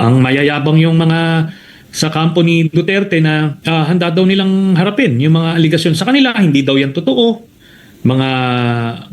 Ang mayayabang yung mga sa kampo ni Duterte na handa daw nilang harapin yung mga aligasyon sa kanila, hindi daw yan totoo. Mga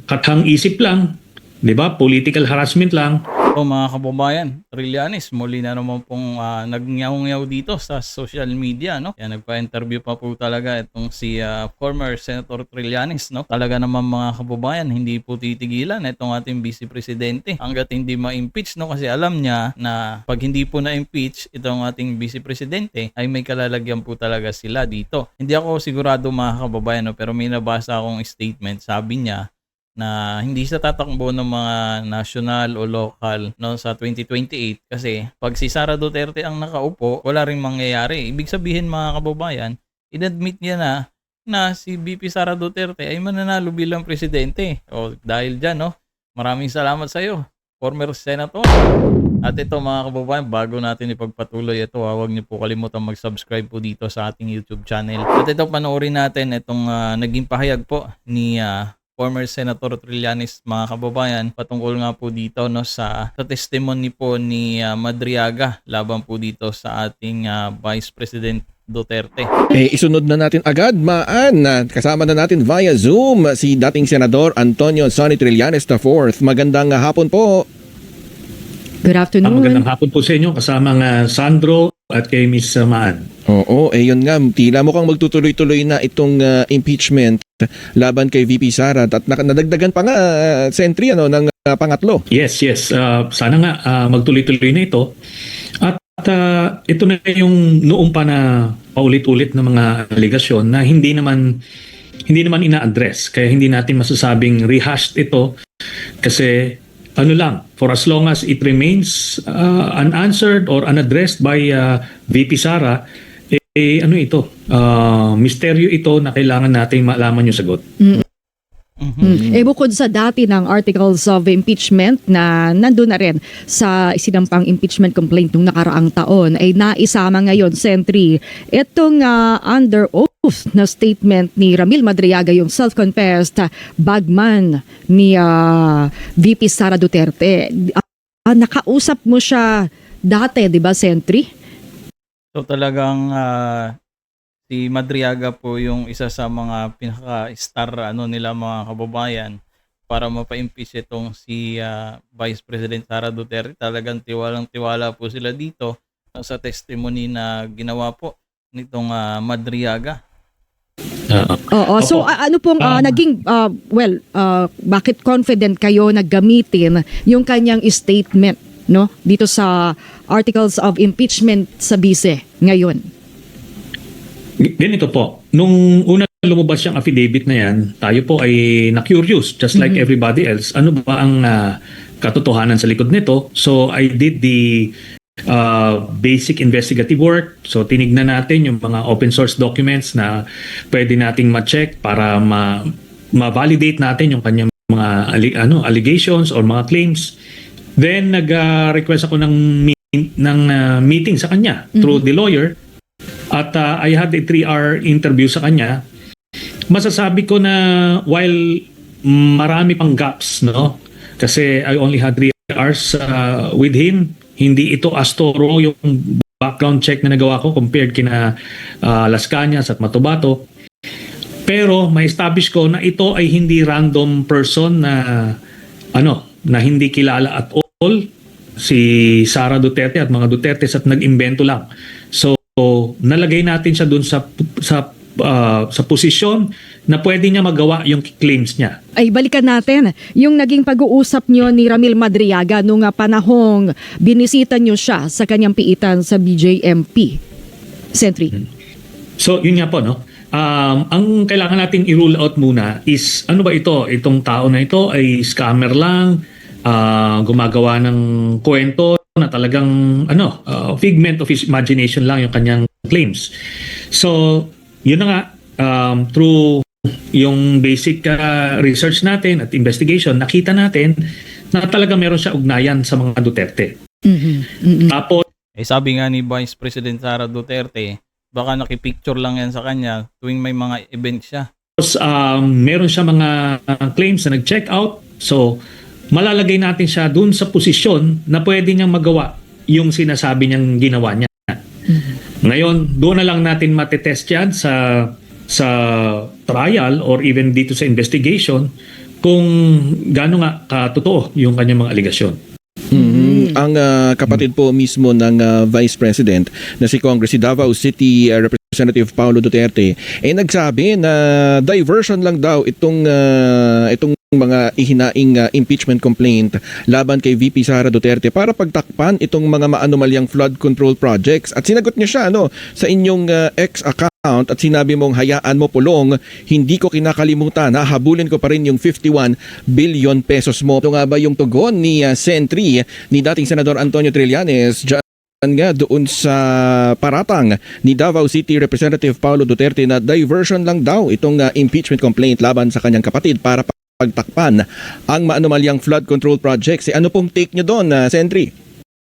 kathang isip lang, 'di ba? Political harassment lang. So mga kababayan, Trillanes, muli na naman pong nagnyaw-nyaw dito sa social media, no? Kaya nagpa-interview pa po talaga itong si former Senator Trillanes, no? Talaga naman mga kababayan, hindi po titigilan itong ating Vice Presidente hanggat hindi ma-impeach, no? Kasi alam niya na pag hindi po na-impeach itong ating Vice Presidente ay may kalalagyan po talaga sila dito. Hindi ako sigurado mga kababayan, no? Pero may nabasa akong statement, sabi niya na hindi siya tatakbo ng mga national o local, no, sa 2028 kasi pag si Sara Duterte ang nakaupo, wala ring mangyayari. Ibig sabihin mga kababayan, inadmit niya na si VP Sara Duterte ay mananalo bilang presidente. O dahil dyan, no, maraming salamat sa iyo, former senator. At ito mga kababayan, bago natin ipagpatuloy ito, huwag niyo po kalimutan mag-subscribe po dito sa ating YouTube channel. At ito, panoorin natin itong naging pahayag po ni former Senator Trillanes mga kababayan patungkol nga po dito, no, sa testimony po ni Madriaga laban po dito sa ating Vice President Duterte. Isunod na natin agad, Maan. Kasama na natin via Zoom si dating Senador Antonio Sonny Trillanes IV. Magandang hapon po. Good afternoon. Magandang hapon po sa inyo, kasama nga Sandro at kay Miss Maan. Oo, yun nga, tila mukhang magtutuloy-tuloy na itong impeachment laban kay VP Sara at nadagdagan pa nga sentry ng pangatlo. Yes. Sana nga magtuloy-tuloy na ito. At ito na yung noong pa na paulit-ulit na mga aligasyon na hindi naman ina-address. Kaya hindi natin masasabing rehashed ito kasi ano lang, for as long as it remains unanswered or unaddressed by VP Sara, ano ito, misteryo ito na kailangan natin malaman yung sagot. Bukod sa dati ng articles of impeachment na nandun na rin sa isinampang impeachment complaint nung nakaraang taon, ay naisama ngayon, Sentry, itong under oath na statement ni Ramil Madriaga, yung self-confessed bagman ni VP Sara Duterte. Nakausap mo siya dati, di ba, Sentry? So talagang si Madriaga po yung isa sa mga pinaka-star nila mga kababayan para mapa-impeach itong si Vice President Sara Duterte. Talagang tiwalang-tiwala po sila dito sa testimony na ginawa po nitong Madriaga. So ano pong naging bakit confident kayo na gamitin yung kanyang statement, no, dito sa articles of impeachment sa bise ngayon? Ganito po, nung una lumabas yung affidavit na yan, tayo po ay na-curious, just like everybody else. Ano ba ang katotohanan sa likod nito? So I did the basic investigative work. So tinignan natin yung mga open source documents na pwede nating ma-check para ma-validate natin yung kanyang mga allegations or mga claims. Then nag-request ako ng meeting sa kanya through the lawyer. At I had a 3-hour interview sa kanya. Masasabi ko na while marami pang gaps, no? Kasi I only had 3 hours with him. Hindi ito as thorough yung background check na nagawa ko compared kina Las Cañas at Matobato. Pero may establish ko na ito ay hindi random person na na hindi kilala at all si Sara Duterte at mga Dutertes at nag-imbento lang. So nalagay natin siya dun sa posisyon na pwede niya magawa yung claims niya. Ay balikan natin yung naging pag-uusap niyo ni Ramil Madriaga nung panahong binisita niyo siya sa kanyang piitan sa BJMP. Sentry. So yun nga po, no? Ang kailangan nating i-rule out muna is ano ba ito? Itong tao na ito ay scammer lang, gumagawa ng kwento na talagang figment of his imagination lang yung kanyang claims. So yun na nga, through yung basic research natin at investigation, nakita natin na talaga meron siya ugnayan sa mga Duterte. Tapos sabi nga ni Vice President Sara Duterte, baka nakipicture lang yan sa kanya tuwing may mga event siya. Tapos meron siya mga claims na nag-check out. So malalagay natin siya dun sa posisyon na pwede niyang magawa yung sinasabi niyang ginawa niya. Ngayon, doon na lang natin matetest yan sa trial or even dito sa investigation kung gaano nga katotoo yung kanyang mga aligasyon. Ang kapatid po mismo ng Vice President na si Congress, si Davao City Representative Paulo Duterte, nagsabi na diversion lang daw itong mga ihinaing impeachment complaint laban kay VP Sara Duterte para pagtakpan itong mga maanomalyang flood control projects. At sinagot niya siya sa inyong X account at sinabi mong hayaan mo Pulong, hindi ko kinakalimutan, hahabulin ko pa rin yung 51 billion pesos mo. Ito nga ba yung tugon ni Sentry ni dating Senador Antonio Trillanes nga doon sa paratang ni Davao City Representative Paulo Duterte na diversion lang daw itong impeachment complaint laban sa kanyang kapatid para pagtakpan ang maanomalyang flood control projects. Ano pong take nyo doon, Sentry?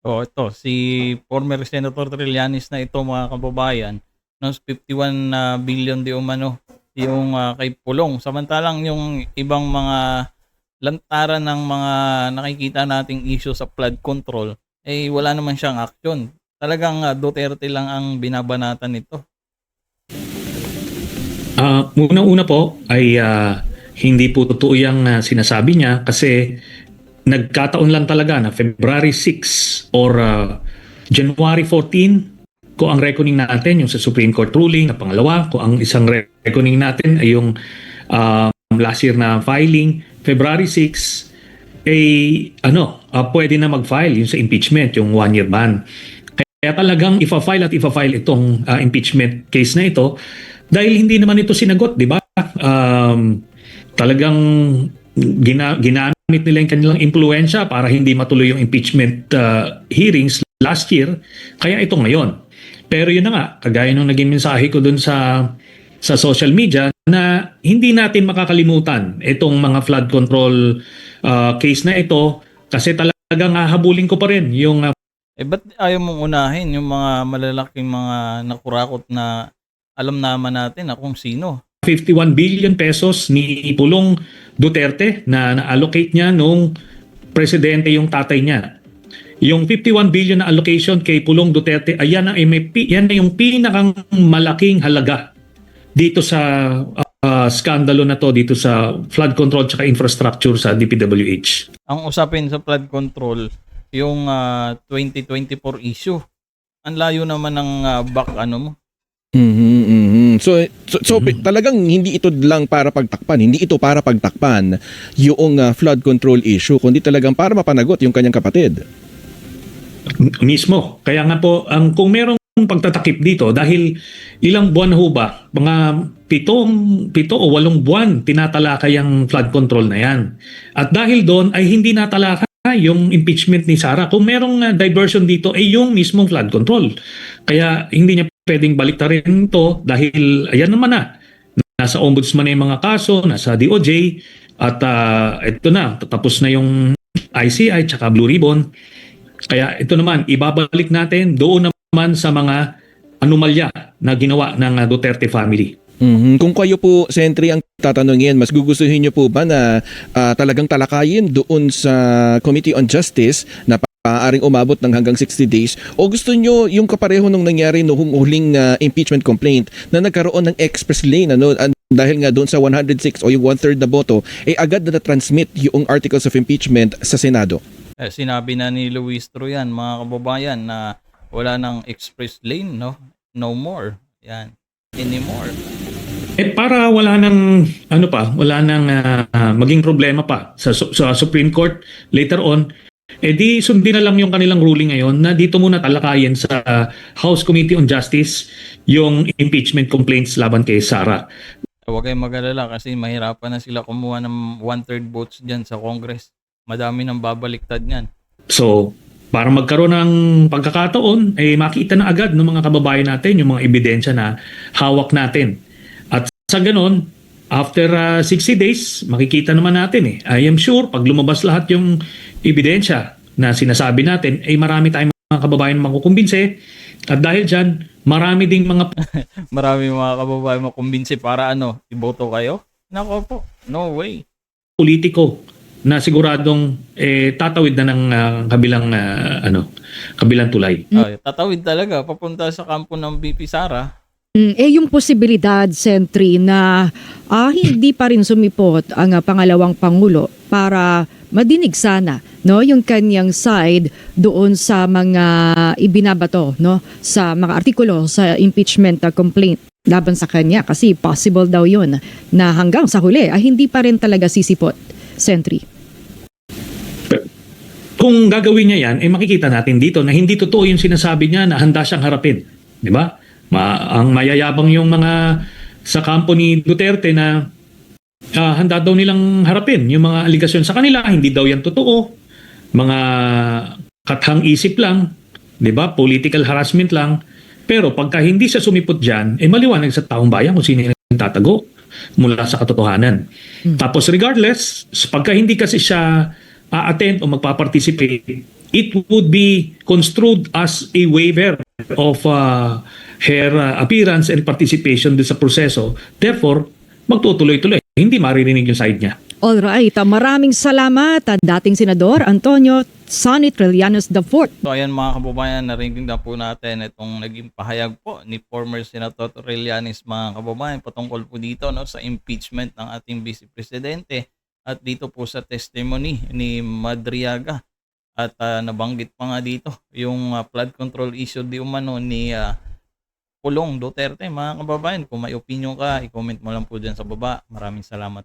Ito, si former Senator Trillanes na ito, mga kababayan, ng 51 billion di umano yung kay Pulong. Samantalang yung ibang mga lantaran ng mga nakikita nating issue sa flood control, wala naman siyang action. Talagang Duterte lang ang binabanatan nito. Unang-una po ay hindi po totoo yung sinasabi niya kasi nagkataon lang talaga na February 6 or January 14 ko ang reckoning natin yung sa Supreme Court ruling na pangalawa, ko ang isang reckoning natin ay yung last year na filing February 6 pwede na mag-file yung sa impeachment, yung 1-year ban. Kaya talagang ifa-file itong impeachment case na ito dahil hindi naman ito sinagot, di ba? Talagang ginamit nila yung kanilang impluensya para hindi matuloy yung impeachment hearings last year. Kaya ito ngayon. Pero yun na nga, kagaya nung naging mensahe ko dun sa social media na hindi natin makakalimutan itong mga flood control case na ito kasi talagang hahabulin ko pa rin yung... Ba't ayaw mong unahin yung mga malalaking mga nakurakot na alam naman natin na kung sino? 51 billion pesos ni Pulong Duterte na na-allocate niya nung presidente yung tatay niya. Yung 51 billion na allocation kay Pulong Duterte, yan na yung pinakang malaking halaga dito sa skandalo na to, dito sa flood control at infrastructure sa DPWH. Ang usapin sa flood control, yung 2024 issue. Ang layo naman ng mo. So talagang hindi ito lang para pagtakpan, hindi ito para pagtakpan yung flood control issue, kundi talagang para mapanagot yung kanyang kapatid. Mismo. Kaya nga po, kung merong pagtatakip dito, dahil ilang buwan ho ba, mga 7 o 8 buwan tinatalakay ang flood control na yan. At dahil doon ay hindi natalakay yung impeachment ni Sara. Kung merong diversion dito ay yung mismong flood control. Kaya hindi niya pwedeng baliktarin ito dahil ayan naman nasa ombudsman na yung mga kaso, nasa DOJ at ito na, tapos na yung ICI tsaka Blue Ribbon. Kaya ito naman, ibabalik natin doon naman sa mga anomalya na ginawa ng Duterte family. Kung kayo po, Sentry, ang tatanungin, mas gugustuhin niyo po ba na talagang talakayin doon sa Committee on Justice na maaaring umabot ng hanggang 60 days o gusto nyo yung kapareho nung nangyari noong huling impeachment complaint na nagkaroon ng express lane dahil nga doon sa 106 o yung 1/3 na boto agad na transmit yung articles of impeachment sa Senado? Sinabi na ni Luis Troyan, mga kababayan, na wala ng express lane, no more yan anymore. Para wala nang wala nang maging problema pa sa Supreme Court later on, di sundin na lang yung kanilang ruling ngayon na dito muna talakayin sa House Committee on Justice yung impeachment complaints laban kay Sara. Huwag kayong mag-alala kasi mahirapan na sila kumuha ng 1/3 votes dyan sa Congress. Madami nang babaliktad niyan. So, para magkaroon ng pagkakataon, makita na agad ng mga kababayan natin yung mga ebidensya na hawak natin. At sa ganon, after 60 days, makikita naman natin I am sure, pag lumabas lahat yung ebidensya na sinasabi natin, marami tayong mga kababayan makukumbinse. At dahil dyan, marami ding mga... marami mga kababayan makukumbinse para iboto kayo? Nako po, no way. Politiko na siguradong tatawid na ng kabilang tulay. Tatawid talaga papunta sa kampo ng BP Sara. Yung posibilidad, Sentry, na hindi pa rin sumipot ang pangalawang Pangulo para madinig sana, no, yung kanyang side doon sa mga ibinabato, no, sa mga artikulo sa impeachment complaint laban sa kanya, kasi possible daw yun na hanggang sa huli hindi pa rin talaga sisipot, Sentry. Kung gagawin niya yan, makikita natin dito na hindi totoo yung sinasabi niya na handa siyang harapin. Di ba? Ang mayayabang yung mga sa kampo ni Duterte na handa daw nilang harapin yung mga aligasyon sa kanila, hindi daw yan totoo. Mga kathang isip lang, 'di ba? Political harassment lang. Pero pagka hindi siya sumipot diyan, maliwanag sa taong bayan kung sino yung tatago mula sa katotohanan. Tapos regardless, pagka hindi kasi siya attend o magpa-participate, it would be construed as a waiver of her appearance and participation din sa proseso. Therefore, magtutuloy-tuloy. Hindi maririnig yung side niya. Alright, maraming salamat dating Senador Antonio Sonny Trillanes IV. So ayan mga kababayan, narinig na po natin itong naging pahayag po ni former Senator Trillanes, mga kababayan, patungkol po dito, no, sa impeachment ng ating Vice Presidente at dito po sa testimony ni Madriaga. At nabanggit pa nga dito yung flood control issue di umano ni Pulong Duterte. Mga kababayan, kung may opinion ka, i-comment mo lang po dyan sa baba. Maraming salamat.